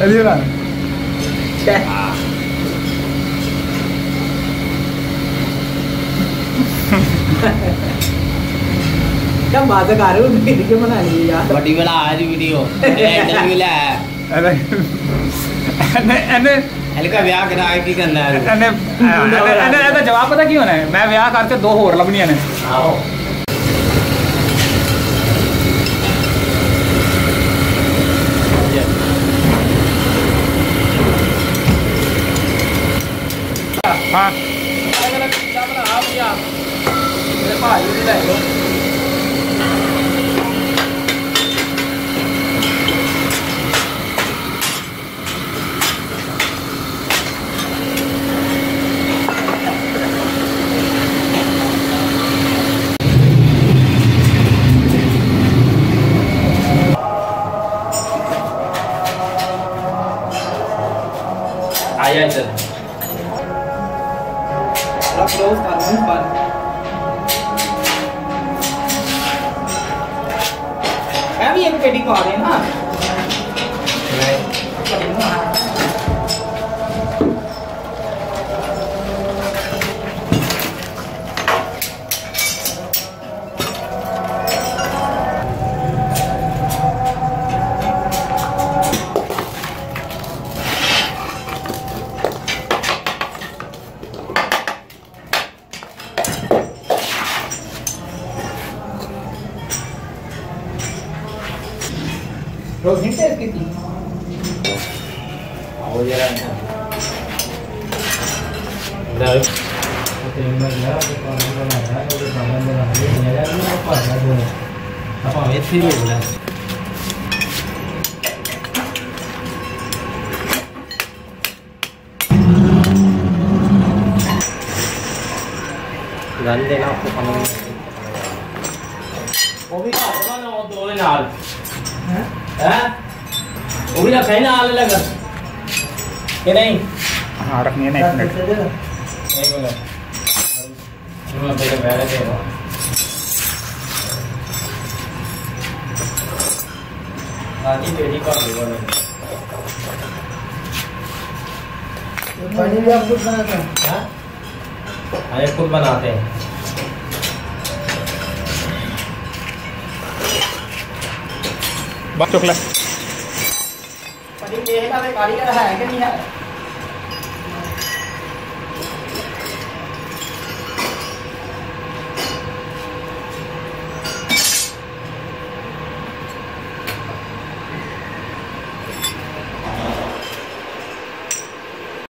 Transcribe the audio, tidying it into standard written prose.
जल्दी बना। क्या बात कर रहे हो, वीडियो बना ली यार। बड़ी बड़ा आज वीडियो इंटरव्यू ले अरे हल्का ब्याह करा की करना है ਇਹਦਾ ਜਵਾਬ ਪਤਾ ਕੀ ਹੋਣਾ ਹੈ? ਮੈਂ ਵਿਆਹ ਕਰਕੇ 2 ਹੋਰ ਲੱਭਣੀਆਂ ਨੇ। ਆਓ ਹਾਂ अलग-अलग चीज़ बना आप या मेरे भाई भी ले लो। आया इधर क्लोज कर मुंह पर मैं भी एक पेटी खा रहे हैं ना रोज नहीं टेस्ट की आओ जरा इधर तेल में लगा के पानी बनाया और सामान बना लिया यार ना पाया दो अब हमें फिर हो गया गन देना आपको पानी वो भी खाना ना वो दो नाल हैं वो भी रखा है ना आले लगा कि नहीं? हाँ रखनी है ना 1 मिनट। एक मिनट मैं पहले बैठे थे वो आधी पेटी का होगा नहीं पानी भी आप खुद बनाते हैं? हाँ अरे खुद बनाते हैं बस चुकला पनीर देखना कारीगर है कि नहीं है?